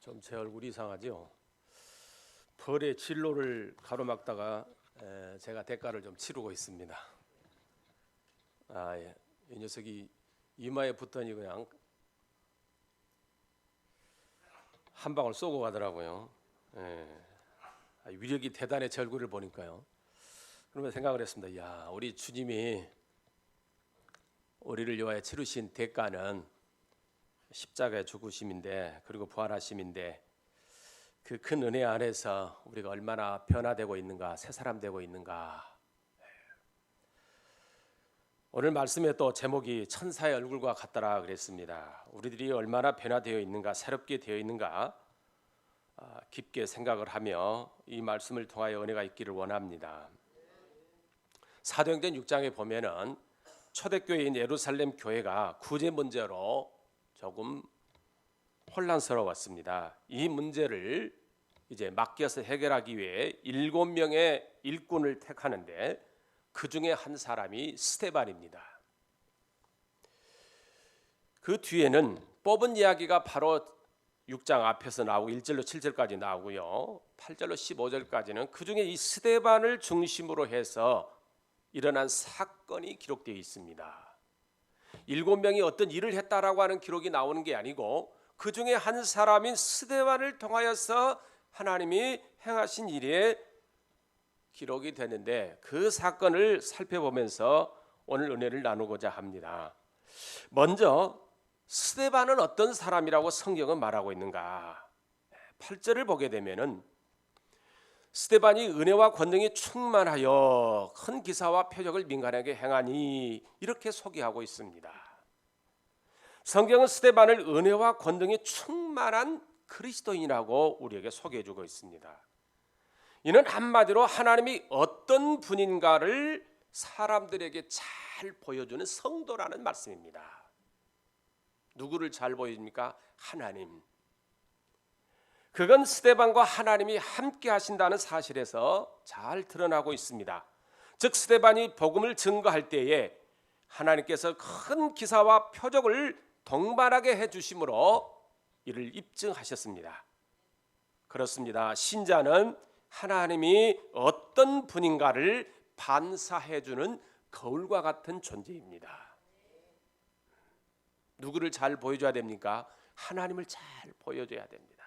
좀 제 얼굴이 이상하죠. 벌의 진로를 가로막다가 제가 대가를 좀 치르고 있습니다. 예. 이 녀석이 이마에 붙더니 그냥 한 방울 쏘고 가더라고요. 위력이 대단해, 제 얼굴을 보니까요. 그러면 생각을 했습니다. 야, 우리 주님이 우리를 위하여 치르신 대가는 십자가의 죽으심인데, 그리고 부활하심인데, 그 큰 은혜 안에서 우리가 얼마나 변화되고 있는가, 새 사람 되고 있는가. 오늘 말씀에 또 제목이 천사의 얼굴과 같더라 그랬습니다. 우리들이 얼마나 변화되어 있는가, 새롭게 되어 있는가 깊게 생각을 하며 이 말씀을 통하여 은혜가 있기를 원합니다. 사도행전 6장에 보면은 초대교회인 예루살렘 교회가 구제 문제로 조금 혼란스러웠습니다. 이 문제를 이제 맡겨서 해결하기 위해 7명의 일꾼을 택하는데 그 중에 한 사람이 스데반입니다. 그 뒤에는 뽑은 이야기가 바로 6장 앞에서 나오고 1절로 7절까지 나오고요. 8절로 15절까지는 그 중에 이 스데반을 중심으로 해서 일어난 사건이 기록되어 있습니다. 7명이 어떤 일을 했다라고 하는 기록이 나오는 게 아니고 그 중에 한 사람인 스데반을 통하여서 하나님이 행하신 일에 기록이 되는데, 그 사건을 살펴보면서 오늘 은혜를 나누고자 합니다. 먼저 스데반은 어떤 사람이라고 성경은 말하고 있는가? 8절을 보게 되면은 스데반이 은혜와 권능이 충만하여 큰 기사와 표적을 민간하게 행하니, 이렇게 소개하고 있습니다. 성경은 스데반을 은혜와 권능이 충만한 그리스도인이라고 우리에게 소개해주고 있습니다. 이는 한마디로 하나님이 어떤 분인가를 사람들에게 잘 보여주는 성도라는 말씀입니다. 누구를 잘 보여줍니까? 하나님. 그건 스데반과 하나님이 함께 하신다는 사실에서 잘 드러나고 있습니다. 즉 스데반이 복음을 증거할 때에 하나님께서 큰 기사와 표적을 동반하게 해주심으로 이를 입증하셨습니다. 그렇습니다. 신자는 하나님이 어떤 분인가를 반사해주는 거울과 같은 존재입니다. 누구를 잘 보여줘야 됩니까? 하나님을 잘 보여줘야 됩니다.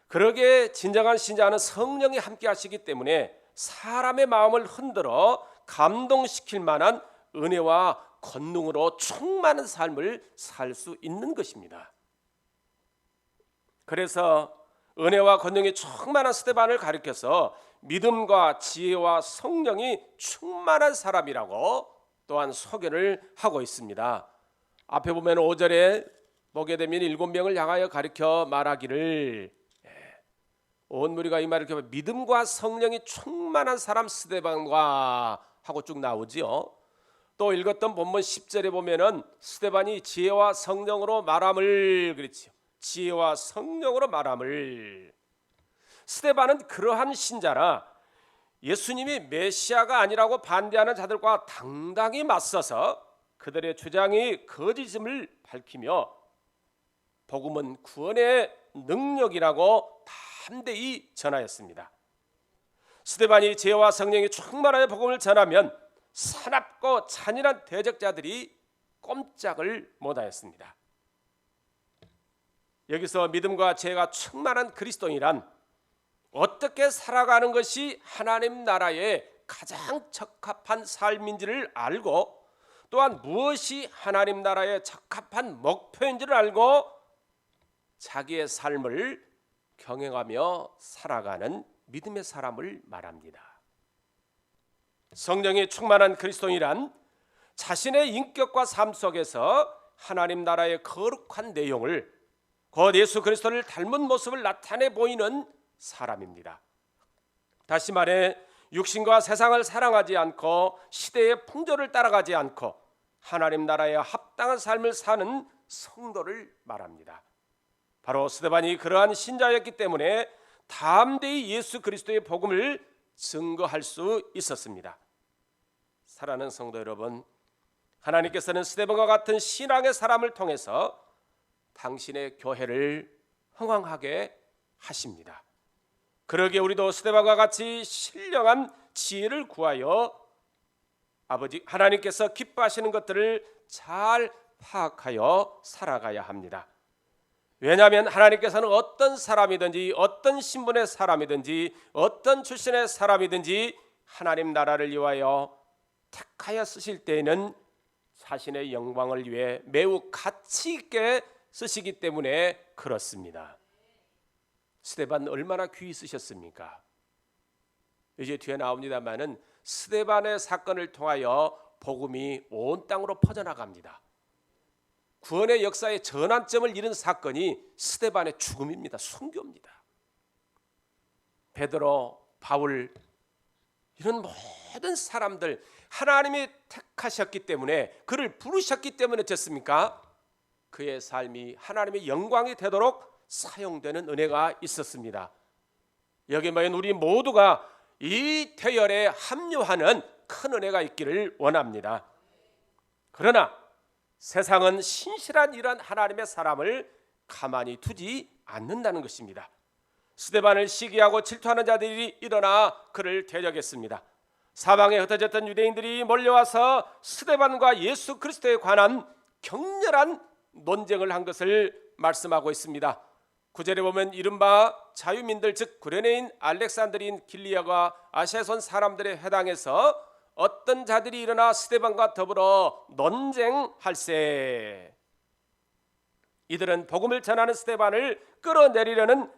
그러기에 진정한 신자는 성령이 함께 하시기 때문에 사람의 마음을 흔들어 감동시킬 만한 은혜와 권능으로 충만한 삶을 살 수 있는 것입니다. 그래서 은혜와 권능이 충만한 스데반을 가리켜서 믿음과 지혜와 성령이 충만한 사람이라고 또한 소개를 하고 있습니다. 앞에 보면 5절에 보게 되면 7명을 향하여 가리켜 말하기를, 온 무리가 이 말을 듣고 믿음과 성령이 충만한 사람 스데반과 하고 쭉 나오지요. 또 읽었던 본문 10절에 보면은 스데반이 지혜와 성령으로 말함을 그랬지요. 지혜와 성령으로 말함을. 스데반은 그러한 신자라 예수님이 메시아가 아니라고 반대하는 자들과 당당히 맞서서 그들의 주장이 거짓임을 밝히며 복음은 구원의 능력이라고 담대히 전하였습니다. 스데반이 지혜와 성령이 충만하여 복음을 전하면 사납고 잔인한 대적자들이 꼼짝을 못하였습니다. 여기서 믿음과 지혜가 충만한 그리스도인이란 어떻게 살아가는 것이 하나님 나라에 가장 적합한 삶인지를 알고, 또한 무엇이 하나님 나라에 적합한 목표인지를 알고 자기의 삶을 경영하며 살아가는 믿음의 사람을 말합니다. 성령이 충만한 그리스도인이란 자신의 인격과 삶 속에서 하나님 나라의 거룩한 내용을, 곧 예수 그리스도를 닮은 모습을 나타내 보이는 사람입니다. 다시 말해 육신과 세상을 사랑하지 않고 시대의 풍조를 따라가지 않고 하나님 나라에 합당한 삶을 사는 성도를 말합니다. 바로 스데반이 그러한 신자였기 때문에 담대히 예수 그리스도의 복음을 증거할 수 있었습니다. 사랑하는 성도 여러분, 하나님께서는 스데반과 같은 신앙의 사람을 통해서 당신의 교회를 흥왕하게 하십니다. 그러기에 우리도 스데반과 같이 신령한 지혜를 구하여 아버지 하나님께서 기뻐하시는 것들을 잘 파악하여 살아가야 합니다. 왜냐하면 하나님께서는 어떤 사람이든지 어떤 신분의 사람이든지 어떤 출신의 사람이든지 하나님 나라를 위하여 택하여 쓰실 때에는 자신의 영광을 위해 매우 가치 있게 쓰시기 때문에 그렇습니다. 스데반 얼마나 귀히 쓰셨습니까? 이제 뒤에 나옵니다마는 스데반의 사건을 통하여 복음이 온 땅으로 퍼져나갑니다. 구원의 역사의 전환점을 이룬 사건이 스데반의 죽음입니다. 순교입니다. 베드로, 바울 이런 모든 사람들 하나님이 택하셨기 때문에 그를 부르셨기 때문에 어떻습니까? 그의 삶이 하나님의 영광이 되도록 사용되는 은혜가 있었습니다. 여기 모인 우리 모두가 이 대열에 합류하는 큰 은혜가 있기를 원합니다. 그러나 세상은 신실한 이런 하나님의 사람을 가만히 두지 않는다는 것입니다. 스데반을 시기하고 질투하는 자들이 일어나 그를 대적했습니다. 사방에 흩어졌던 유대인들이 몰려와서 스데반과 예수 그리스도에 관한 격렬한 논쟁을 한 것을 말씀하고 있습니다. 9절에 보면 이른바 자유민들 즉 구레네인 알렉산드린 길리아가 아시아선 사람들에 해당해서 어떤 자들이 일어나 스데반과 더불어 논쟁할세. 이들은 복음을 전하는 스데반을 끌어내리려는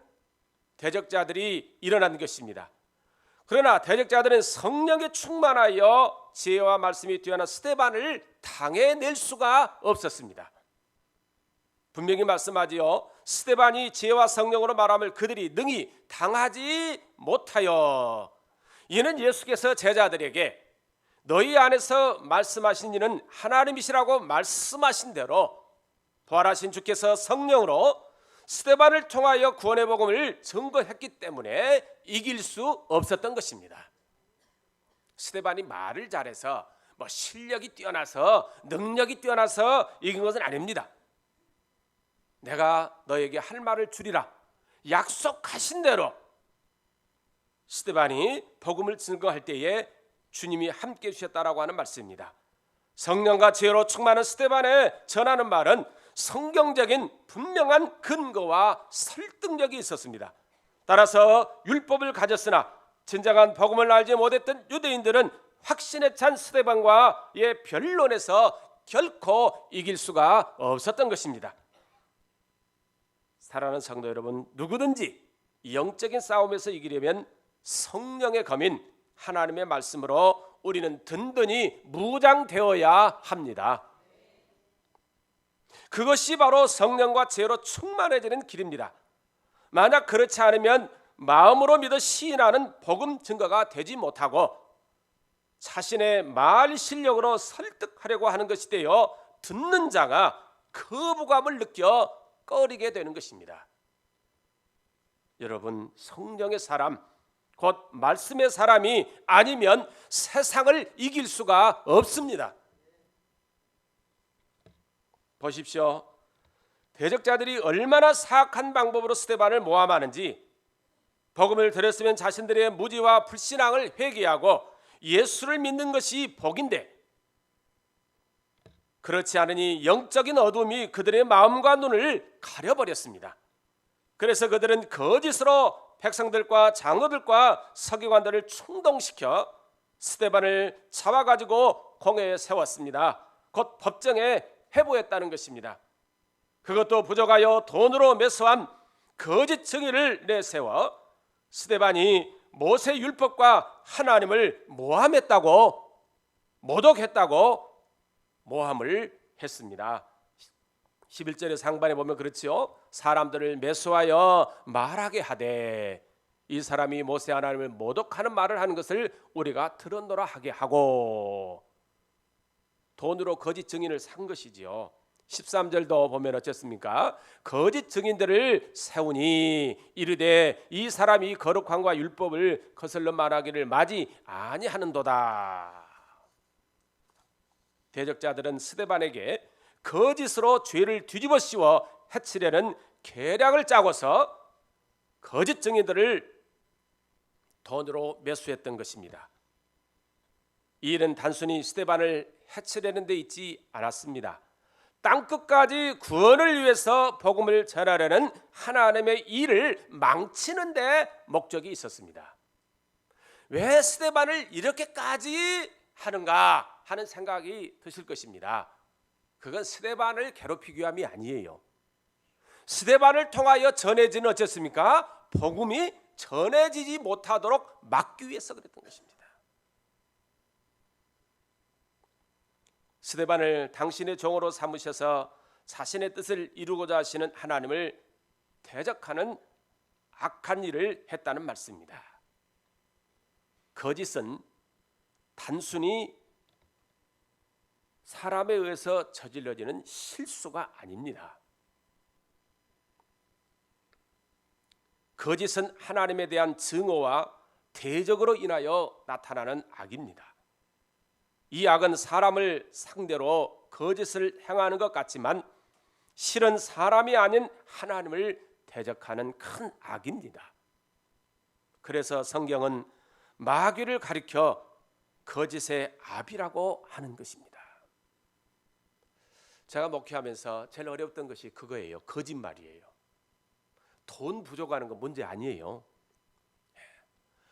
대적자들이 일어난 것입니다. 그러나 대적자들은 성령에 충만하여 지혜와 말씀이 뛰어난 스데반을 당해낼 수가 없었습니다. 분명히 말씀하지요. 스데반이 지혜와 성령으로 말함을 그들이 능히 당하지 못하여. 이는 예수께서 제자들에게 너희 안에서 말씀하신 이는 하나님이시라고 말씀하신 대로 부활하신 주께서 성령으로 스데반을 통하여 구원의 복음을 증거했기 때문에 이길 수 없었던 것입니다. 스데반이 말을 잘해서 실력이 뛰어나서 능력이 뛰어나서 이긴 것은 아닙니다. 내가 너에게 할 말을 주리라 약속하신 대로 스데반이 복음을 증거할 때에 주님이 함께 해주셨다라고 하는 말씀입니다. 성령과 지혜로 충만한 스데반에 전하는 말은 성경적인 분명한 근거와 설득력이 있었습니다. 따라서 율법을 가졌으나 진정한 복음을 알지 못했던 유대인들은 확신에 찬 스데반과의 변론에서 결코 이길 수가 없었던 것입니다. 사랑하는 성도 여러분, 누구든지 영적인 싸움에서 이기려면 성령의 검인 하나님의 말씀으로 우리는 든든히 무장되어야 합니다. 그것이 바로 성령과 지혜로 충만해지는 길입니다. 만약 그렇지 않으면 마음으로 믿어 시인하는 복음 증거가 되지 못하고 자신의 말 실력으로 설득하려고 하는 것이 되어 듣는 자가 거부감을 느껴 꺼리게 되는 것입니다. 여러분, 성령의 사람, 곧 말씀의 사람이 아니면 세상을 이길 수가 없습니다. 보십시오. 대적자들이 얼마나 사악한 방법으로 스데반을 모함하는지. 복음을 들었으면 자신들의 무지와 불신앙을 회개하고 예수를 믿는 것이 복인데 그렇지 않으니 영적인 어둠이 그들의 마음과 눈을 가려버렸습니다. 그래서 그들은 거짓으로 백성들과 장로들과 서기관들을 충동시켜 스데반을 잡아가지고 공회에 세웠습니다. 곧 법정에 회부했다는 것입니다. 그것도 부족하여 돈으로 매수한 거짓 증인을 내세워 스데반이 모세 율법과 하나님을 모함했다고, 모독했다고 모함을 했습니다. 11절의 상반에 보면 그렇지요. 사람들을 매수하여 말하게 하되 이 사람이 모세 하나님을 모독하는 말을 하는 것을 우리가 들었노라 하게 하고 돈으로 거짓 증인을 산 것이지요. 13절도 보면 어쨌습니까? 거짓 증인들을 세우니 이르되 이 사람이 거룩함과 율법을 거슬러 말하기를 마지 아니하는도다. 대적자들은 스데반에게 거짓으로 죄를 뒤집어 씌워 해치려는 계략을 짜고서 거짓 증인들을 돈으로 매수했던 것입니다. 이 일은 단순히 스데반을 해치려는 데 있지 않았습니다. 땅끝까지 구원을 위해서 복음을 전하려는 하나님의 일을 망치는 데 목적이 있었습니다. 왜 스데반을 이렇게까지 하는가 하는 생각이 드실 것입니다. 그건 스데반을 괴롭히기 위함이 아니에요. 스데반을 통하여 전해지는 어쨌습니까? 복음이 전해지지 못하도록 막기 위해서 그랬던 것입니다. 스데반을 당신의 종으로 삼으셔서 자신의 뜻을 이루고자 하시는 하나님을 대적하는 악한 일을 했다는 말씀입니다. 거짓은 단순히 사람에 의해서 저질러지는 실수가 아닙니다. 거짓은 하나님에 대한 증오와 대적으로 인하여 나타나는 악입니다. 이 악은 사람을 상대로 거짓을 행하는 것 같지만 실은 사람이 아닌 하나님을 대적하는 큰 악입니다. 그래서 성경은 마귀를 가리켜 거짓의 아비라고 하는 것입니다. 제가 목회하면서 제일 어려웠던 것이 그거예요. 거짓말이에요. 돈 부족하는 건 문제 아니에요.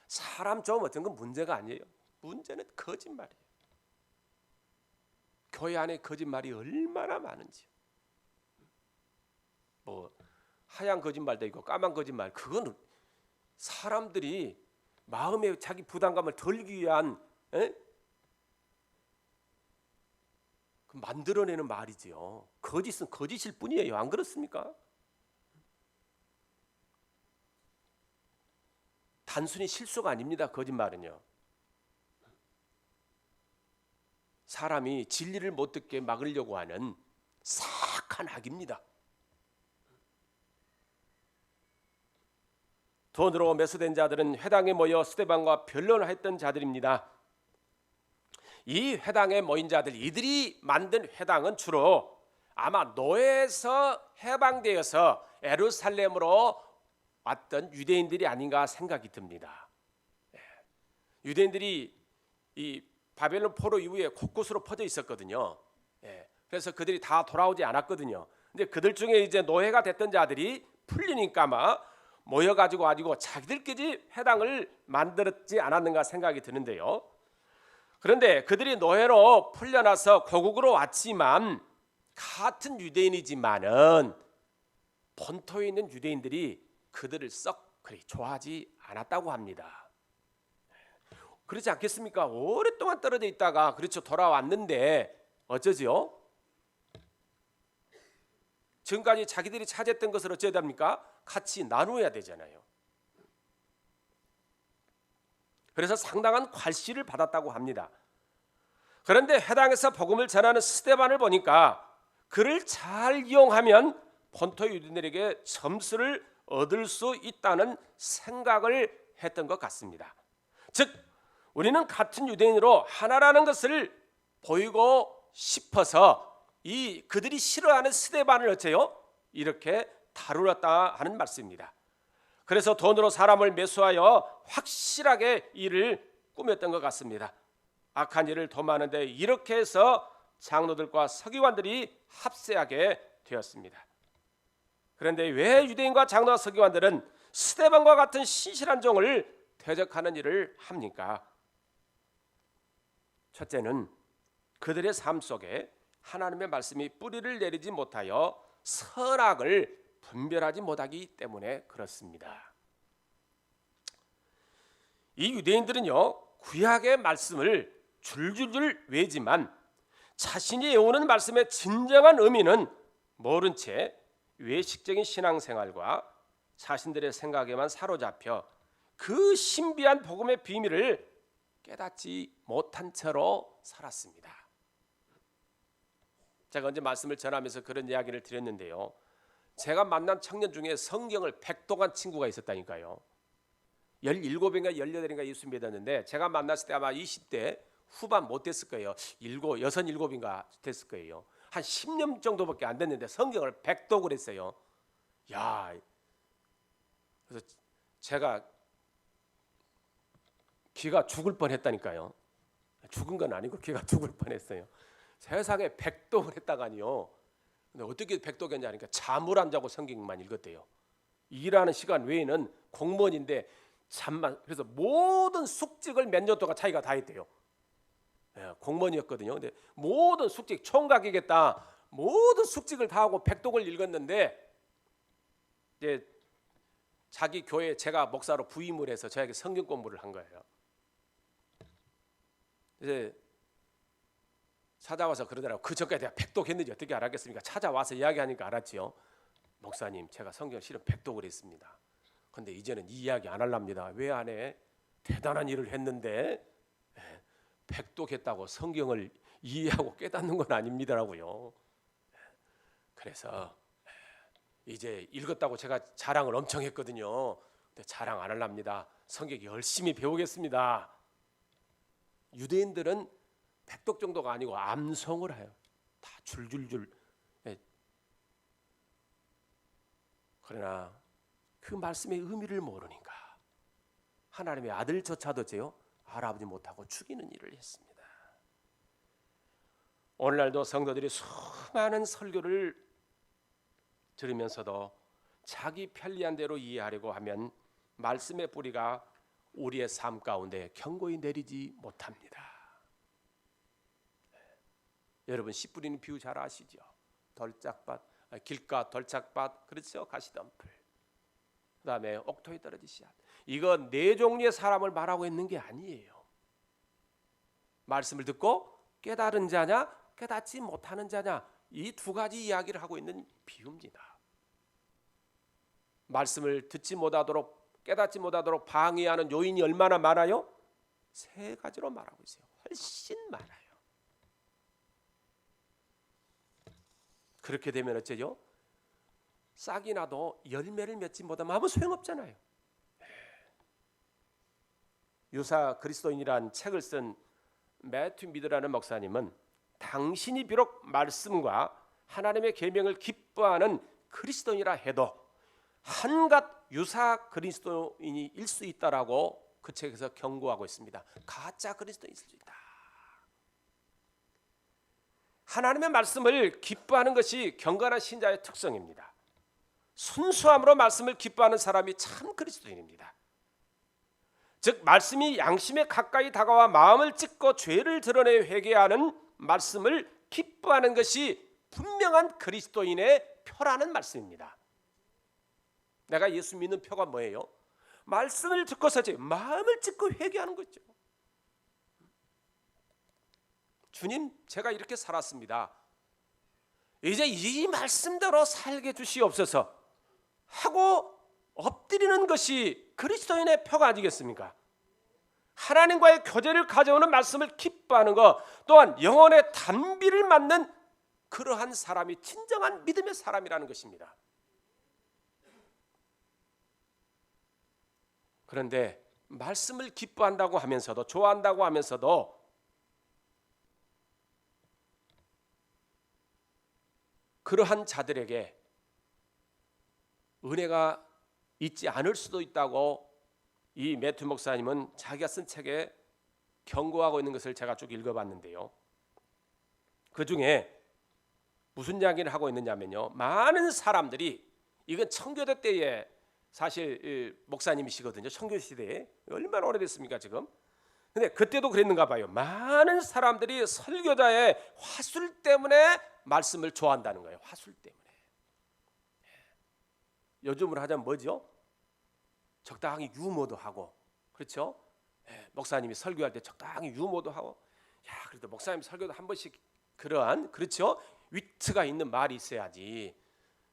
사람 좀 어떤 건 문제가 아니에요. 문제는 거짓말이에요. 교회 안에 거짓말이 얼마나 많은지. 뭐 하얀 거짓말도 있고 까만 거짓말, 그거는 사람들이 마음에 자기 부담감을 덜기 위한 그 만들어내는 말이지요. 거짓은 거짓일 뿐이에요. 안 그렇습니까? 단순히 실수가 아닙니다. 거짓말은요. 사람이 진리를 못 듣게 막으려고 하는 사악한 악입니다. 돈으로 매수된 자들은 회당에 모여 스데반과 변론을 했던 자들입니다. 이 회당에 모인 자들, 이들이 만든 회당은 주로 아마 노예에서 해방되어서 예루살렘으로 왔던 유대인들이 아닌가 생각이 듭니다. 유대인들이 이 바벨론 포로 이후에 곳곳으로 퍼져 있었거든요. 그래서 그들이 다 돌아오지 않았거든요. 근데 그들 중에 이제 노예가 됐던 자들이 풀리니까 아마 모여가지고 자기들끼리 회당을 만들었지 않았는가 생각이 드는데요. 그런데 그들이 노예로 풀려나서 고국으로 왔지만 같은 유대인이지만은 본토에 있는 유대인들이 그들을 썩 그리 좋아하지 않았다고 합니다. 그렇지 않겠습니까? 오랫동안 떨어져 있다가 그렇죠 돌아왔는데 어쩌지요? 지금까지 자기들이 차지했던 것을 어쩌야 됩니까? 같이 나누어야 되잖아요. 그래서 상당한 괄시를 받았다고 합니다. 그런데 회당에서 복음을 전하는 스데반을 보니까 그를 잘 이용하면 본토 유대인들에게 점수를 얻을 수 있다는 생각을 했던 것 같습니다. 즉 우리는 같은 유대인으로 하나라는 것을 보이고 싶어서 이 그들이 싫어하는 스데반을 어째요? 이렇게 다루었다 하는 말씀입니다. 그래서 돈으로 사람을 매수하여 확실하게 일을 꾸몄던 것 같습니다. 악한 일을 도모하는데 이렇게 해서 장로들과 서기관들이 합세하게 되었습니다. 그런데 왜 유대인과 장로와 서기관들은 스데반과 같은 신실한 종을 대적하는 일을 합니까? 첫째는 그들의 삶 속에 하나님의 말씀이 뿌리를 내리지 못하여 선악을 분별하지 못하기 때문에 그렇습니다. 이 유대인들은요 구약의 말씀을 줄줄줄 외지만 자신이 외우는 말씀의 진정한 의미는 모른 채 외식적인 신앙생활과 자신들의 생각에만 사로잡혀 그 신비한 복음의 비밀을 깨닫지 못한 채로 살았습니다. 제가 언제 말씀을 전하면서 그런 이야기를 드렸는데요. 제가 만난 청년 중에 성경을 백독한 친구가 있었다니까요. 17인가 18인가 예수 믿었는데 제가 만났을 때 아마 20대 후반 못 됐을 거예요. 6, 7인가 됐을 거예요. 한 10년 정도밖에 안 됐는데 성경을 백독을 했어요. 야, 그래서 제가 기가 죽을 뻔했다니까요. 죽은 건 아니고 기가 죽을 뻔했어요. 세상에 백독을 했다가니요. 근데 어떻게 백독했냐니까 잠을 안 자고 성경만 읽었대요. 일하는 시간 외에는 공무원인데 잠만, 그래서 모든 숙직을 몇 년 동안 자기가 다 했대요. 예, 공무원이었거든요. 근데 모든 숙직, 총각이겠다, 모든 숙직을 다 하고 백독을 읽었는데 이제 자기 교회 제가 목사로 부임을 해서 저에게 성경 공부를 한 거예요. 이제 찾아와서 그러더라고. 그 전까지 내가 백독했는지 어떻게 알았겠습니까? 찾아와서 이야기하니까 알았지요. 목사님, 제가 성경 실은 백독을 했습니다. 근데 이제는 이 이야기 안 할랍니다. 왜 안 해? 대단한 일을 했는데 백독했다고 성경을 이해하고 깨닫는 건 아닙니다라고요. 그래서 이제 읽었다고 제가 자랑을 엄청 했거든요. 근데 자랑 안 할랍니다. 성경 열심히 배우겠습니다. 유대인들은 백독 정도가 아니고 암송을 해요. 다 줄줄줄. 그러나 그 말씀의 의미를 모르니까 하나님의 아들조차도요 알아보지 못하고 죽이는 일을 했습니다. 오늘날도 성도들이 수많은 설교를 들으면서도 자기 편리한 대로 이해하려고 하면 말씀의 뿌리가 우리의 삶 가운데 견고히 내리지 못합니다. 여러분 씨 뿌리는 비유 잘 아시죠? 덜짝밭, 길가 덜짝밭, 그렇죠? 가시덤불. 그다음에 옥토에 떨어진 씨앗. 이거 네 종류의 사람을 말하고 있는 게 아니에요. 말씀을 듣고 깨달은 자냐, 깨닫지 못하는 자냐, 이 두 가지 이야기를 하고 있는 비유입니다. 말씀을 듣지 못하도록, 깨닫지 못하도록 방해하는 요인이 얼마나 많아요? 세 가지로 말하고 있어요. 훨씬 많아요. 그렇게 되면 어쩌죠? 싹이 나도 열매를 맺지 못하면 아무 소용없잖아요. 유사 그리스도인이란 책을 쓴 매튜 미드라는 목사님은 당신이 비록 말씀과 하나님의 계명을 기뻐하는 그리스도인이라 해도 한갓 유사 그리스도인일 수 있다라고 그 책에서 경고하고 있습니다. 가짜 그리스도인일 수 있다. 하나님의 말씀을 기뻐하는 것이 경건한 신자의 특성입니다. 순수함으로 말씀을 기뻐하는 사람이 참 그리스도인입니다. 즉 말씀이 양심에 가까이 다가와 마음을 찢고 죄를 드러내 회개하는 말씀을 기뻐하는 것이 분명한 그리스도인의 표라는 말씀입니다. 내가 예수 믿는 표가 뭐예요? 말씀을 듣고서 마음을 찢고 회개하는 거죠. 주님, 제가 이렇게 살았습니다. 이제 이 말씀대로 살게 주시옵소서 하고 엎드리는 것이 그리스도인의 표가 아니겠습니까? 하나님과의 교제를 가져오는 말씀을 기뻐하는 것, 또한 영혼의 단비를 맞는 그러한 사람이 진정한 믿음의 사람이라는 것입니다. 그런데 말씀을 기뻐한다고 하면서도, 좋아한다고 하면서도 그러한 자들에게 은혜가 있지 않을 수도 있다고 이 매튜 목사님은 자기가 쓴 책에 경고하고 있는 것을 제가 쭉 읽어봤는데요. 그 중에 무슨 이야기를 하고 있느냐면요, 많은 사람들이, 이건 청교도 때에 사실 목사님이시거든요. 청교도 시대에 얼마나 오래됐습니까 지금. 근데 그때도 그랬는가 봐요. 많은 사람들이 설교자의 화술 때문에 말씀을 좋아한다는 거예요. 화술 때문에. 요즘으로 하자면 뭐죠? 적당히 유머도 하고, 그렇죠? 목사님이 설교할 때 적당히 유머도 하고, 야, 그래도 목사님 설교도 한 번씩 그러한, 그렇죠? 위트가 있는 말이 있어야지.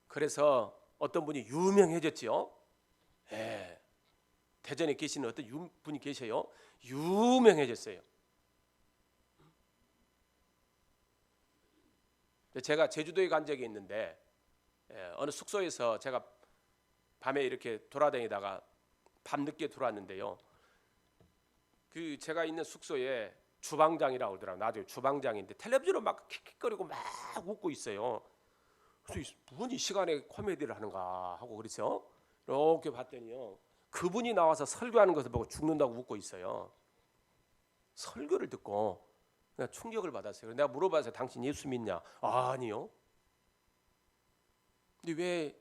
그래서 어떤 분이 유명해졌죠. 대전에 계시는 어떤 분이 계셔요. 유명해졌어요. 제가 제주도에 간 적이 있는데 어느 숙소에서 제가 밤에 이렇게 돌아다니다가 밤늦게 들어왔는데요. 그 제가 있는 숙소에 주방장이라고 그러더라고요. 나중에 주방장인데 텔레비전으로 막 킥킥거리고 막 웃고 있어요. 그래서 뭔 이 시간에 코미디를 하는가 하고 그래서 이렇게 봤더니요, 그분이 나와서 설교하는 것을 보고 죽는다고 웃고 있어요. 설교를 듣고 내가 충격을 받았어요. 내가 물어봤어요. 당신 예수 믿냐? 아니요. 근데 왜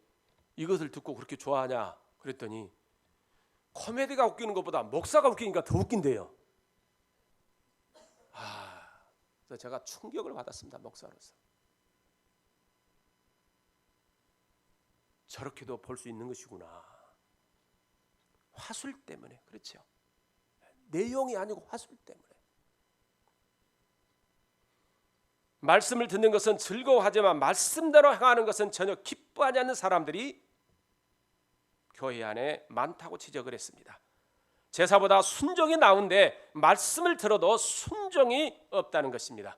이것을 듣고 그렇게 좋아하냐? 그랬더니 코미디가 웃기는 것보다 목사가 웃기니까 더 웃긴대요. 그래서 제가 충격을 받았습니다. 목사로서. 저렇게도 볼 수 있는 것이구나. 화술 때문에. 그렇죠. 내용이 아니고 화술 때문에. 말씀을 듣는 것은 즐거워하지만 말씀대로 행하는 것은 전혀 기뻐하지 않는 사람들이 교회 안에 많다고 지적을 했습니다. 제사보다 순종이 나은데 말씀을 들어도 순종이 없다는 것입니다.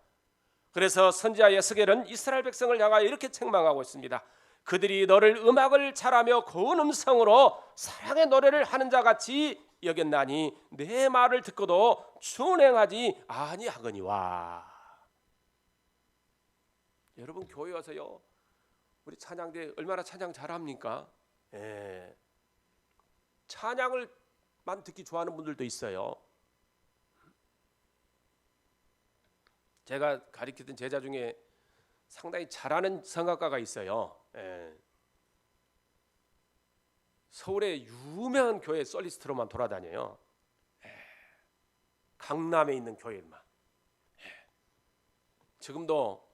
그래서 선지자 예스겔은 이스라엘 백성을 향하여 이렇게 책망하고 있습니다. 그들이 너를 음악을 잘하며 고운 음성으로 사랑의 노래를 하는 자 같이 여겼나니 내 말을 듣고도 준행하지 아니하거니와. 여러분, 교회 와서요, 우리 찬양대 얼마나 찬양 잘합니까? 찬양을만 듣기 좋아하는 분들도 있어요. 제가 가르치던 제자 중에 상당히 잘하는 성악가가 있어요. 서울의 유명한 교회 솔리스트로만 돌아다녀요. 강남에 있는 교회만. 지금도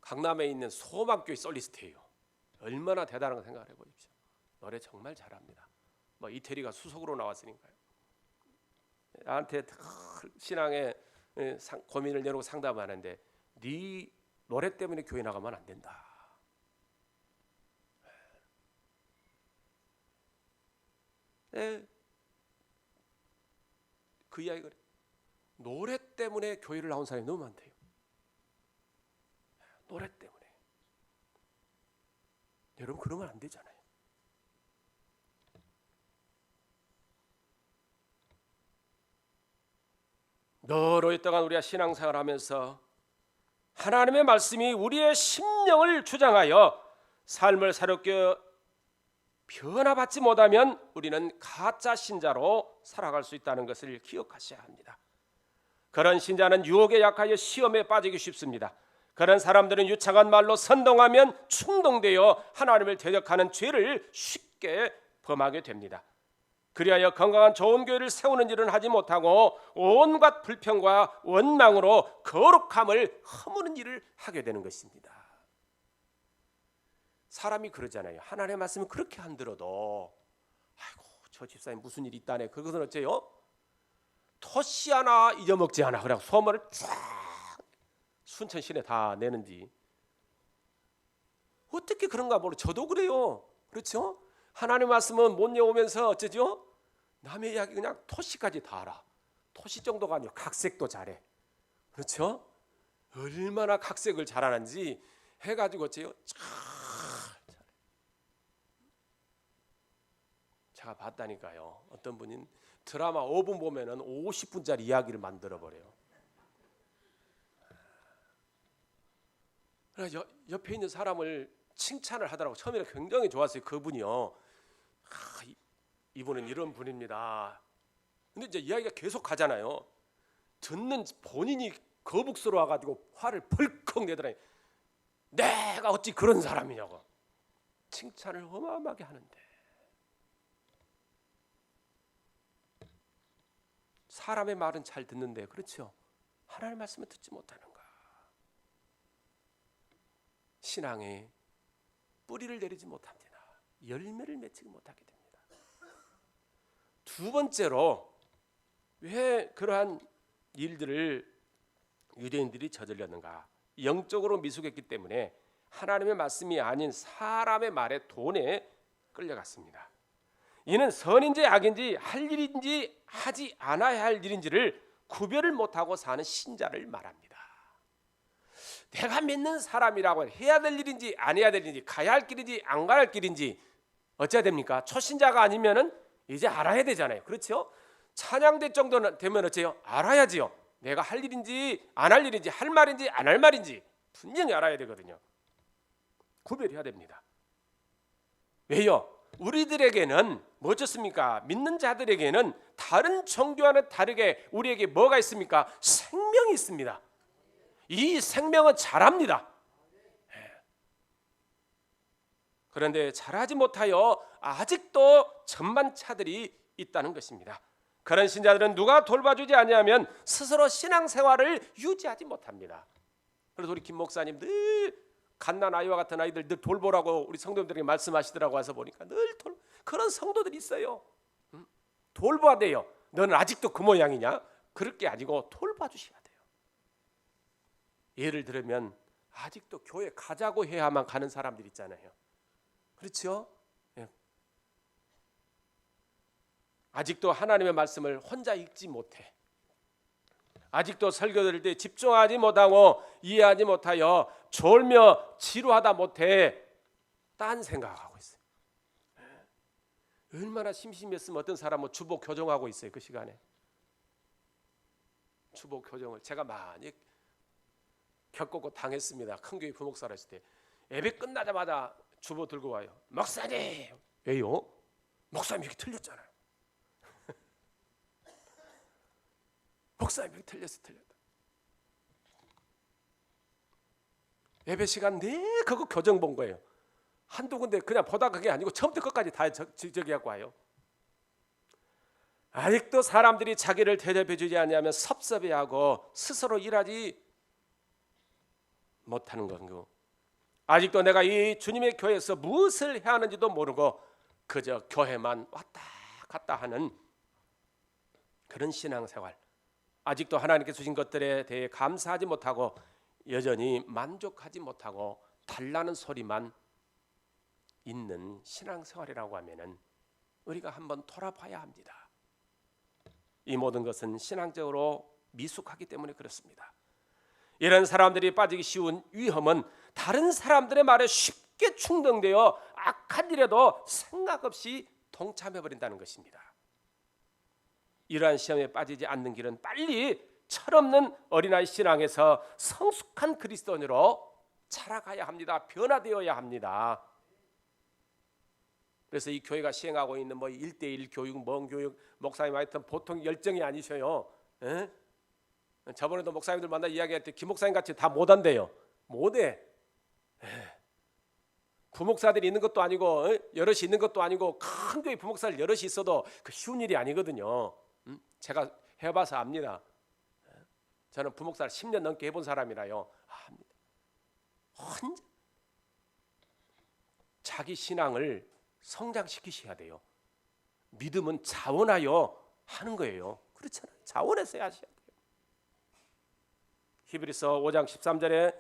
강남에 있는 소망교회 솔리스트예요. 얼마나 대단한 거 생각을 해보십시오. 노래 정말 잘합니다. 뭐 이태리가 수석으로 나왔으니까요. 나한테 신앙에 고민을 내놓고 상담하는데 네 노래 때문에 교회 나가면 안 된다. 그 이야기가 노래 때문에 교회를 나온 사람이 너무 많대요. 노래 때문에. 여러분, 그러면 안 되잖아요. 너로 동안 우리가 신앙생활을 하면서 하나님의 말씀이 우리의 심령을 주장하여 삶을 새롭게 변화받지 못하면 우리는 가짜 신자로 살아갈 수 있다는 것을 기억하셔야 합니다. 그런 신자는 유혹에 약하여 시험에 빠지기 쉽습니다. 그런 사람들은 유창한 말로 선동하면 충동되어 하나님을 대적하는 죄를 쉽게 범하게 됩니다. 그리하여 건강한 좋은 교회를 세우는 일은 하지 못하고 온갖 불평과 원망으로 거룩함을 허무는 일을 하게 되는 것입니다. 사람이 그러잖아요. 하나님의 말씀을 그렇게 안 들어도 아이고 저 집사님 무슨 일이 있다네. 그것은 어째요? 토시 하나 잊어먹지 않아. 그래서 소문을 쫙 순천 시내 다 내는지 어떻게 그런가 모르. 저도 그래요. 그렇죠? 하나님 말씀은 못 외우면서 어쩌죠? 남의 이야기 그냥 토시까지 다 알아. 토시 정도가 아니고 각색도 잘해. 그렇죠? 얼마나 각색을 잘하는지 해가지고 어째요? 제가 봤다니까요. 어떤 분인 드라마 5분 보면은 50분짜리 이야기를 만들어 버려요. 그래서 옆에 있는 사람을 칭찬을 하더라고. 처음에는 굉장히 좋았어요. 그분이요. 이분은 이런 분입니다. 근데 이제 이야기가 계속 가잖아요. 듣는 본인이 거북스러워 가지고 화를 벌컥 내더라니. 내가 어찌 그런 사람이냐고. 칭찬을 어마어마하게 하는데 사람의 말은 잘 듣는데 그렇죠? 하나님의 말씀을 듣지 못하는가. 신앙에 뿌리를 내리지 못합니다. 열매를 맺지 못하게 됩니다. 두 번째로 왜 그러한 일들을 유대인들이 저질렀는가? 영적으로 미숙했기 때문에 하나님의 말씀이 아닌 사람의 말에 돈에 끌려갔습니다. 이는 선인지 악인지 할 일인지 하지 않아야 할 일인지를 구별을 못하고 사는 신자를 말합니다. 내가 믿는 사람이라고 해야 될 일인지 안 해야 될 일인지 가야 할 길인지 안 가야 할 길인지 어찌해야 됩니까? 초신자가 아니면은 이제 알아야 되잖아요. 그렇죠? 찬양대 정도는 되면 어째요? 알아야지요. 내가 할 일인지 안 할 일인지, 할 말인지 안 할 말인지 분명히 알아야 되거든요. 구별해야 됩니다. 왜요? 우리들에게는 뭐였습니까? 믿는 자들에게는 다른 종교와는 다르게 우리에게 뭐가 있습니까? 생명이 있습니다. 이 생명은 잘합니다. 그런데 잘하지 못하여 아직도 천만차들이 있다는 것입니다. 그런 신자들은 누가 돌봐주지 않냐면 스스로 신앙생활을 유지하지 못합니다. 그래서 우리 김 목사님 늘 갓난 아이와 같은 아이들 늘 돌보라고 우리 성도들에게 말씀하시더라고. 와서 보니까 늘 그런 성도들이 있어요. 돌봐야 돼요. 너는 아직도 그 모양이냐? 그럴 게 아니고 돌봐주셔야 돼요. 예를 들면 아직도 교회 가자고 해야만 가는 사람들 있잖아요. 그렇죠? 예. 아직도 하나님의 말씀을 혼자 읽지 못해. 아직도 설교 들을 때 집중하지 못하고 이해하지 못하여 졸며 지루하다 못해 딴 생각하고 있어요. 얼마나 심심했으면 어떤 사람은 주보 교정하고 있어요. 그 시간에 주보 교정을 제가 많이 겪고 당했습니다. 큰 교회 부목사를 했을 때 예배 끝나자마자 주보 들고 와요. 목사님! 왜요? 목사님 여기 틀렸잖아요. 목사님 여기 틀렸다. 예배 시간 그거 교정 본 거예요. 한두 군데 그냥 보다 그게 아니고 처음부터 끝까지 다 저기하고 와요. 아직도 사람들이 자기를 대접해 주지 않으면 섭섭해하고 스스로 일하지 못하는 건고, 아직도 내가 이 주님의 교회에서 무엇을 해야 하는지도 모르고 그저 교회만 왔다 갔다 하는 그런 신앙생활, 아직도 하나님께 주신 것들에 대해 감사하지 못하고 여전히 만족하지 못하고 달라는 소리만 있는 신앙생활이라고 하면은 우리가 한번 돌아봐야 합니다. 이 모든 것은 신앙적으로 미숙하기 때문에 그렇습니다. 이런 사람들이 빠지기 쉬운 위험은 다른 사람들의 말에 쉽게 충동되어 악한 일에도 생각 없이 동참해버린다는 것입니다. 이러한 시험에 빠지지 않는 길은 빨리 철없는 어린아이 신앙에서 성숙한 그리스도인으로 자라가야 합니다. 변화되어야 합니다. 그래서 이 교회가 시행하고 있는 1:1 교육, 뭔 교육, 목사님 하여튼 보통 열정이 아니셔요. 에? 저번에도 목사님들 만나 이야기할 때 김 목사님 같이 다 못한대요. 못해. 부목사들이 있는 것도 아니고 여럿이 있는 것도 아니고 큰 교회 부목사들 여럿이 있어도 그 쉬운 일이 아니거든요. 제가 해봐서 압니다. 저는 부목사를 10년 넘게 해본 사람이라요. 압니다. 혼자 자기 신앙을 성장시키셔야 돼요. 믿음은 자원하여 하는 거예요. 그렇잖아요. 자원해서 하셔야 돼요. 히브리서 5장 13절의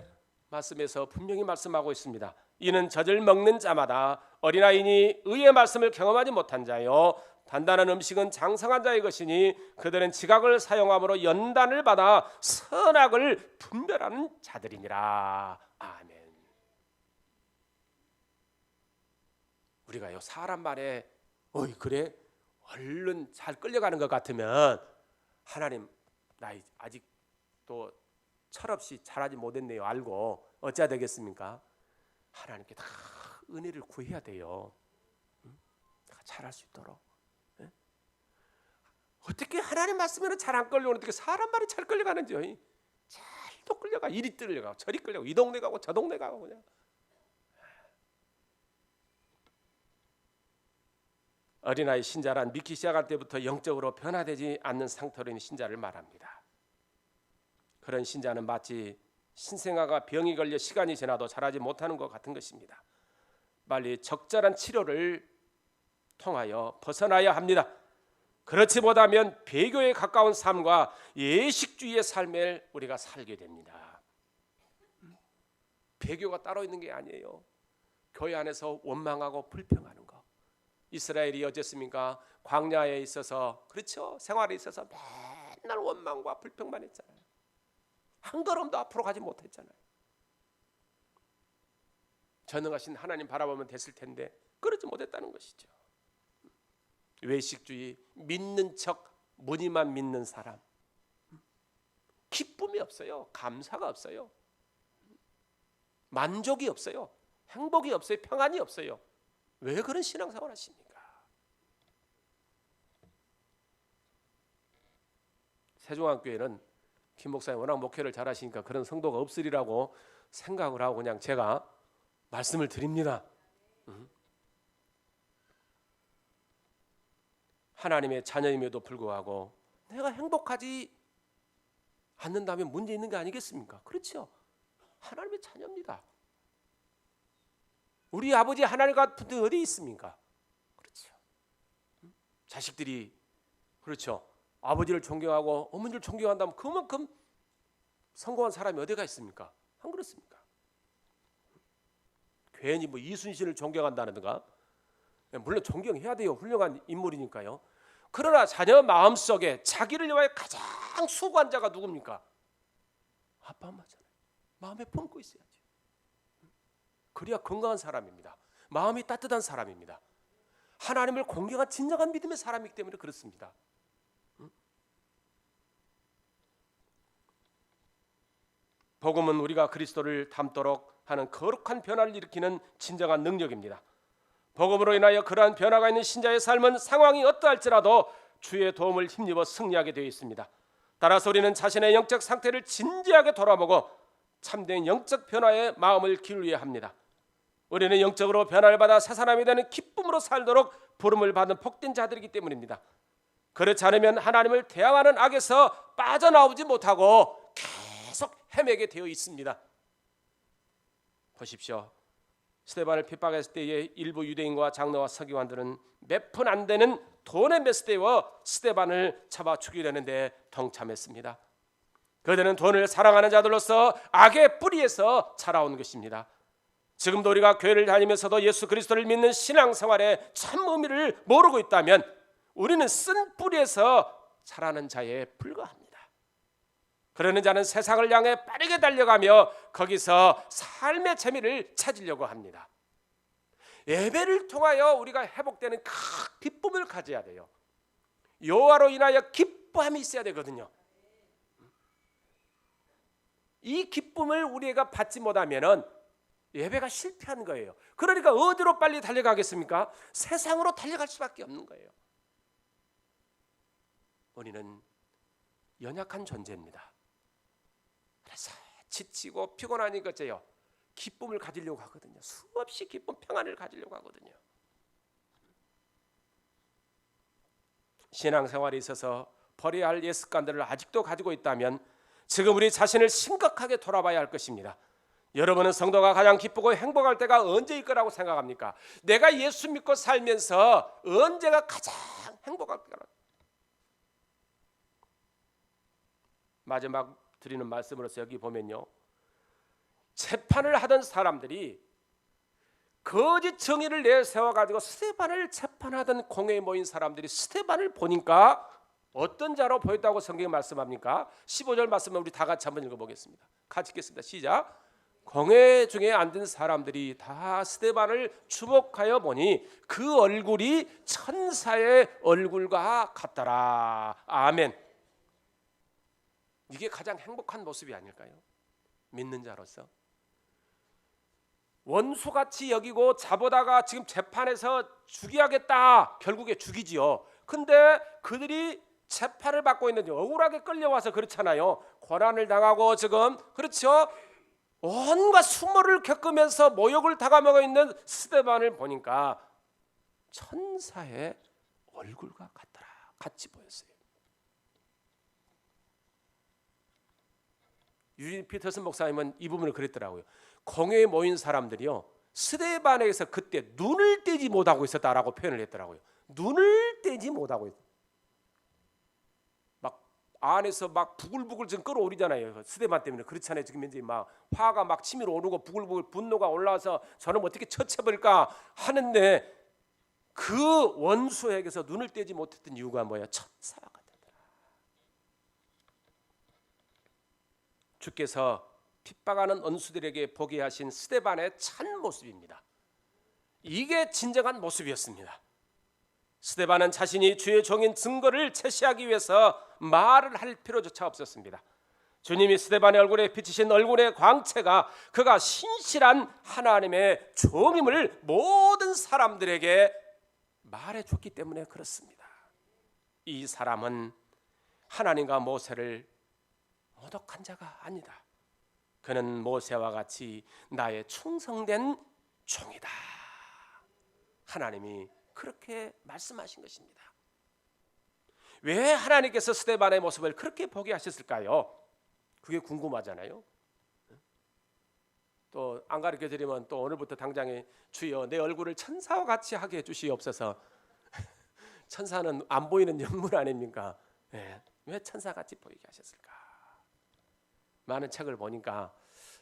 말씀에서 분명히 말씀하고 있습니다. 이는 젖을 먹는 자마다 어린아이니 의의 말씀을 경험하지 못한 자요 단단한 음식은 장성한 자의 것이니 그들은 지각을 사용함으로 연단을 받아 선악을 분별하는 자들이니라. 아멘. 우리가요 사람 말에 어이 그래 얼른 잘 끌려가는 것 같으면 하나님 나 아직 또 철없이 잘하지 못했네요 알고 어찌해야 되겠습니까? 하나님께 다 은혜를 구해야 돼요. 잘할 수 있도록. 어떻게 하나님 말씀에는 잘 안 끌려오는 어떻게 사람 말이 잘 끌려가는지 잘도 끌려가. 이리 끌려가고 저리 끌려가고 이 동네 가고 저 동네 가고 그냥. 어린아이 신자란 믿기 시작할 때부터 영적으로 변화되지 않는 상태로 있는 신자를 말합니다. 그런 신자는 마치 신생아가 병이 걸려 시간이 지나도 자라지 못하는 것 같은 것입니다. 빨리 적절한 치료를 통하여 벗어나야 합니다. 그렇지 못하면 배교에 가까운 삶과 예식주의의 삶을 우리가 살게 됩니다. 배교가 따로 있는 게 아니에요. 교회 안에서 원망하고 불평하는 거. 이스라엘이 어쨌습니까? 광야에 있어서 그렇죠. 생활에 있어서 맨날 원망과 불평만 했잖아요. 한 걸음도 앞으로 가지 못했잖아요. 전능하신 하나님 바라보면 됐을 텐데 그러지 못했다는 것이죠. 외식주의, 믿는 척 무늬만 믿는 사람, 기쁨이 없어요. 감사가 없어요. 만족이 없어요. 행복이 없어요. 평안이 없어요. 왜 그런 신앙생활 하십니까? 세종한교회는 김 목사님 워낙 목회를 잘하시니까 그런 성도가 없으리라고 생각을 하고 그냥 제가 말씀을 드립니다. 하나님의 자녀임에도 불구하고 내가 행복하지 않는다면 문제 있는 게 아니겠습니까? 그렇죠. 하나님의 자녀입니다. 우리 아버지 하나님 같은 분 어디 있습니까? 그렇죠. 자식들이 그렇죠. 아버지를 존경하고 어머니를 존경한다면 그만큼 성공한 사람이 어디가 있습니까? 안 그렇습니까? 괜히 뭐 이순신을 존경한다든가, 물론 존경해야 돼요. 훌륭한 인물이니까요. 그러나 자녀 마음속에 자기를 위하여 가장 수고한 자가 누굽니까? 아빠 엄마잖아요. 마음에 품고 있어야지. 그래야 건강한 사람입니다. 마음이 따뜻한 사람입니다. 하나님을 공경한 진정한 믿음의 사람이기 때문에 그렇습니다. 복음은 우리가 그리스도를 닮도록 하는 거룩한 변화를 일으키는 진정한 능력입니다. 복음으로 인하여 그러한 변화가 있는 신자의 삶은 상황이 어떠할지라도 주의 도움을 힘입어 승리하게 되어 있습니다. 따라서 우리는 자신의 영적 상태를 진지하게 돌아보고 참된 영적 변화에 마음을 기울여야 합니다. 우리는 영적으로 변화를 받아 새 사람이 되는 기쁨으로 살도록 부름을 받은 복된 자들이기 때문입니다. 그렇지 않으면 하나님을 대항하는 악에서 빠져나오지 못하고 계속 헤매게 되어 있습니다. 보십시오. 스데반을 핍박했을 때에 일부 유대인과 장로와 서기관들은 몇 푼 안 되는 돈에 매수되어 스데반을 잡아 죽이려는데 동참했습니다. 그들은 돈을 사랑하는 자들로서 악의 뿌리에서 자라온 것입니다. 지금도 우리가 교회를 다니면서도 예수 그리스도를 믿는 신앙생활의 참 의미를 모르고 있다면 우리는 쓴 뿌리에서 자라는 자에 불과합니다. 그러는 자는 세상을 향해 빠르게 달려가며 거기서 삶의 재미를 찾으려고 합니다. 예배를 통하여 우리가 회복되는 큰 기쁨을 가져야 돼요. 여호와로 인하여 기뻐함이 있어야 되거든요. 이 기쁨을 우리가 받지 못하면 예배가 실패한 거예요. 그러니까 어디로 빨리 달려가겠습니까? 세상으로 달려갈 수밖에 없는 거예요. 우리는 연약한 존재입니다. 그래서 지치고 피곤하니 그제요 기쁨을 가지려고 하거든요. 수없이 기쁨, 평안을 가지려고 하거든요. 신앙생활에 있어서 버려야 할 옛 습관들을 아직도 가지고 있다면 지금 우리 자신을 심각하게 돌아봐야 할 것입니다. 여러분은 성도가 가장 기쁘고 행복할 때가 언제일 거라고 생각합니까? 내가 예수 믿고 살면서 언제가 가장 행복할까? 마지막 드리는 말씀으로서 여기 보면요, 재판을 하던 사람들이 거짓 정의를 내세워가지고 스데반을 재판하던 공회에 모인 사람들이 스데반을 보니까 어떤 자로 보였다고 성경이 말씀합니까? 15절 말씀을 우리 다 같이 한번 읽어보겠습니다. 같이 읽겠습니다. 시작. 공회 중에 앉은 사람들이 다 스데반을 주목하여 보니 그 얼굴이 천사의 얼굴과 같더라. 아멘. 이게 가장 행복한 모습이 아닐까요? 믿는 자로서 원수같이 여기고 자보다가 지금 재판에서 죽여야겠다. 결국에 죽이지요. 근데 그들이 재판을 받고 있는데 억울하게 끌려와서 그렇잖아요. 고난을 당하고 지금 그렇죠. 온갖 수모를 겪으면서 모욕을 당하고 있는 스데반을 보니까 천사의 얼굴과 같더라. 같이 보였어요. 유진 피터슨 목사님은 이 부분을 그랬더라고요. 공회에 모인 사람들이요, 스데반에서 그때 눈을 떼지 못하고 있었다라고 표현을 했더라고요. 눈을 떼지 못하고 있었다. 막 안에서 막 부글부글 지금 끓어오르잖아요. 스데반 때문에 그렇잖아요. 지금 이제 막 화가 막 치밀어 오르고 부글부글 분노가 올라와서 저는 어떻게 처쳐버릴까 하는데 그 원수에게서 눈을 떼지 못했던 이유가 뭐야? 천사가 같더라. 주께서 핍박하는 원수들에게 보게 하신 스데반의 참 모습입니다. 이게 진정한 모습이었습니다. 스데반은 자신이 주의 종인 증거를 제시하기 위해서 말을 할 필요조차 없었습니다. 주님이 스데반의 얼굴에 비치신 얼굴의 광채가 그가 신실한 하나님의 종임을 모든 사람들에게 말해줬기 때문에 그렇습니다. 이 사람은 하나님과 모세를 모독한 자가 아니다. 그는 모세와 같이 나의 충성된 종이다. 하나님이 그렇게 말씀하신 것입니다. 왜 하나님께서 스데반의 모습을 그렇게 보게 하셨을까요? 그게 궁금하잖아요. 또 안 가르쳐 드리면 또 오늘부터 당장에 주여 내 얼굴을 천사와 같이 하게 해주시옵소서. 천사는 안 보이는 영문 아닙니까? 네. 왜 천사같이 보이게 하셨을까? 많은 책을 보니까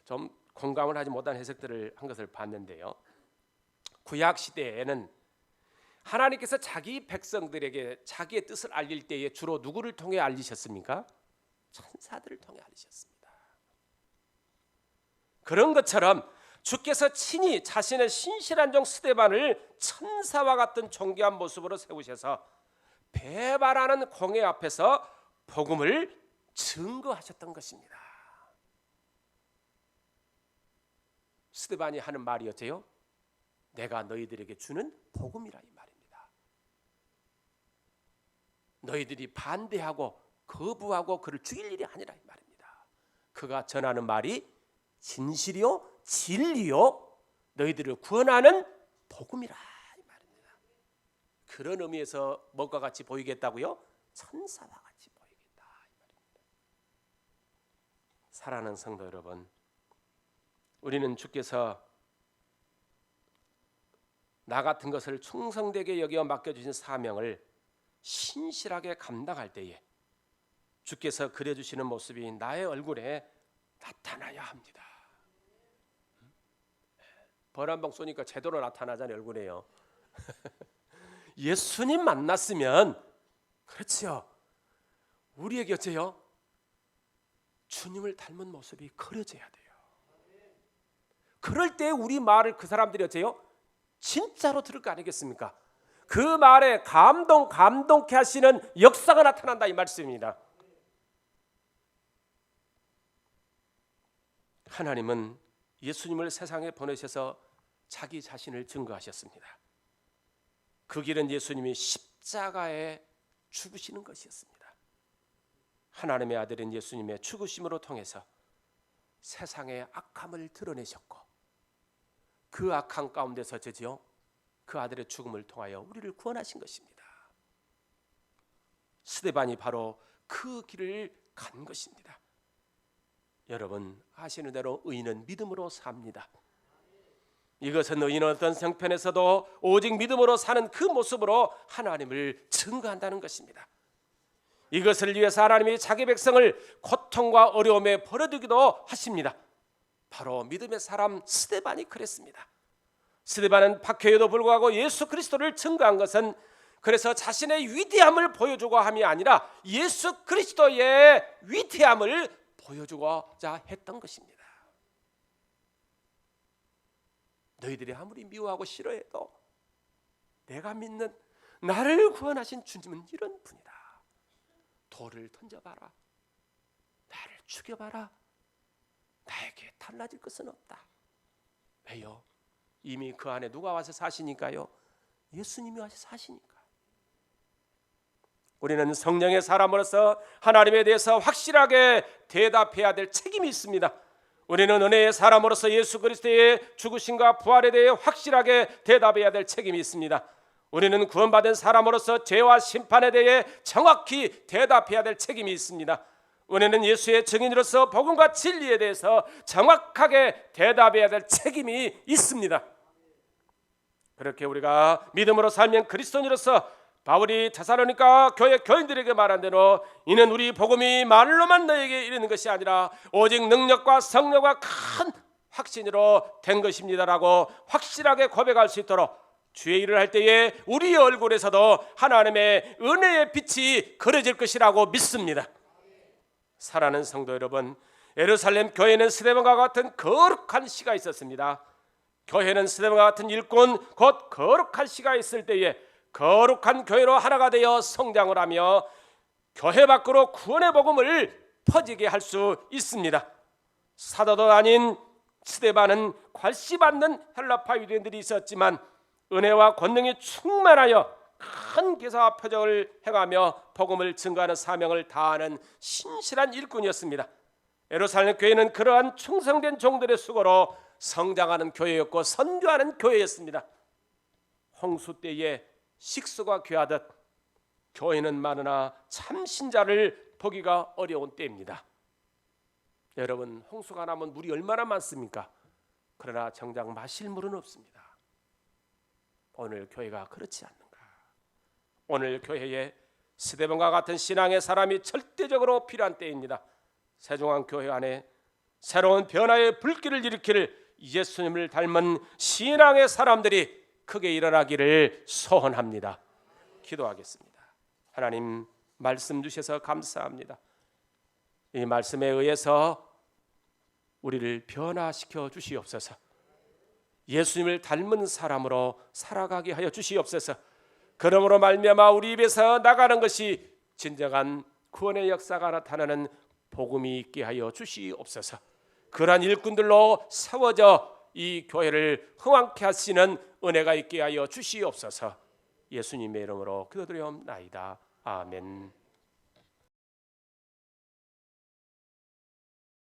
좀 공감을 하지 못한 해석들을 한 것을 봤는데요. 구약 시대에는 하나님께서 자기 백성들에게 자기의 뜻을 알릴 때에 주로 누구를 통해 알리셨습니까? 천사들을 통해 알리셨습니다. 그런 것처럼 주께서 친히 자신의 신실한 종 스데반을 천사와 같은 존귀한 모습으로 세우셔서 배발하는 공회 앞에서 복음을 증거하셨던 것입니다. 스데반이 하는 말이 어째요? 내가 너희들에게 주는 복음이라 이 말입니다. 너희들이 반대하고 거부하고 그를 죽일 일이 아니라 이 말입니다. 그가 전하는 말이 진실이요 진리요 너희들을 구원하는 복음이라 이 말입니다. 그런 의미에서 뭐가 같이 보이겠다고요? 천사와 같이 보이겠다 이 말입니다. 사랑하는 성도 여러분, 우리는 주께서 나 같은 것을 충성되게 여겨 맡겨주신 사명을 신실하게 감당할 때에 주께서 그려주시는 모습이 나의 얼굴에 나타나야 합니다. 벌 한 방 쏘니까 제대로 나타나잖아요. 얼굴에요. 예수님 만났으면 그렇지요. 우리에게 어째요? 주님을 닮은 모습이 그려져야 돼요. 그럴 때 우리 말을 그 사람들이 어째요? 진짜로 들을 거 아니겠습니까? 그 말에 감동케 하시는 역사가 나타난다 이 말씀입니다. 하나님은 예수님을 세상에 보내셔서 자기 자신을 증거하셨습니다. 그 길은 예수님이 십자가에 죽으시는 것이었습니다. 하나님의 아들인 예수님의 죽으심으로 통해서 세상의 악함을 드러내셨고 그 악함 가운데서 저지요 그 아들의 죽음을 통하여 우리를 구원하신 것입니다. 스데반이 바로 그 길을 간 것입니다. 여러분 아시는 대로 의인은 믿음으로 삽니다. 이것은 의인은 어떤 형편에서도 오직 믿음으로 사는 그 모습으로 하나님을 증거한다는 것입니다. 이것을 위해서 하나님이 자기 백성을 고통과 어려움에 버려두기도 하십니다. 바로 믿음의 사람 스데반이 그랬습니다. 스데반은 박해에도 불구하고 예수 그리스도를 증거한 것은 그래서 자신의 위대함을 보여주고 함이 아니라 예수 그리스도의 위대함을 보여주고자 했던 것입니다. 너희들이 아무리 미워하고 싫어해도 내가 믿는 나를 구원하신 주님은 이런 분이다. 돌을 던져봐라. 나를 죽여봐라. 나에게 달라질 것은 없다. 왜요? 이미 그 안에 누가 와서 사시니까요? 예수님이 와서 사시니까. 우리는 성령의 사람으로서 하나님에 대해서 확실하게 대답해야 될 책임이 있습니다. 우리는 은혜의 사람으로서 예수 그리스도의 죽으심과 부활에 대해 확실하게 대답해야 될 책임이 있습니다. 우리는 구원받은 사람으로서 죄와 심판에 대해 정확히 대답해야 될 책임이 있습니다. 우리는 예수의 증인으로서 복음과 진리에 대해서 정확하게 대답해야 될 책임이 있습니다. 그렇게 우리가 믿음으로 살면 그리스도인으로서 바울이 데살로니가 교회 교인들에게 말한 대로 이는 우리 복음이 말로만 너에게 이르는 것이 아니라 오직 능력과 성령과 큰 확신으로 된 것입니다라고 확실하게 고백할 수 있도록 주의 일을 할 때에 우리의 얼굴에서도 하나님의 은혜의 빛이 그려질 것이라고 믿습니다. 사랑하는 성도 여러분, 예루살렘 교회는 스데반과 같은 거룩한 시가 있었습니다. 교회는 스데반과 같은 일꾼 곧 거룩한 시가 있을 때에 거룩한 교회로 하나가 되어 성장을 하며 교회 밖으로 구원의 복음을 퍼지게 할 수 있습니다. 사도도 아닌 스데반은 괄시받는 헬라파 유대인들이 있었지만 은혜와 권능이 충만하여 큰 기사와 표적을 행하며 복음을 증거하는 사명을 다하는 신실한 일꾼이었습니다. 예루살렘 교회는 그러한 충성된 종들의 수고로 성장하는 교회였고 선교하는 교회였습니다. 홍수 때에 식수가 귀하듯 교회는 많으나 참 신자를 보기가 어려운 때입니다. 여러분, 홍수가 나면 물이 얼마나 많습니까? 그러나 정작 마실 물은 없습니다. 오늘 교회가 그렇지 않는가? 오늘 교회에 스데반과 같은 신앙의 사람이 절대적으로 필요한 때입니다. 세종안교회 안에 새로운 변화의 불길을 일으킬 예수님을 닮은 신앙의 사람들이 크게 일어나기를 소원합니다. 기도하겠습니다. 하나님, 말씀 주셔서 감사합니다. 이 말씀에 의해서 우리를 변화시켜 주시옵소서. 예수님을 닮은 사람으로 살아가게 하여 주시옵소서. 그러므로 말미암아 우리 입에서 나가는 것이 진정한 구원의 역사가 나타나는 복음이 있게 하여 주시옵소서. 그러한 일꾼들로 세워져 이 교회를 흥왕케 하시는 은혜가 있게 하여 주시옵소서. 예수님의 이름으로 기도드리옵나이다. 아멘.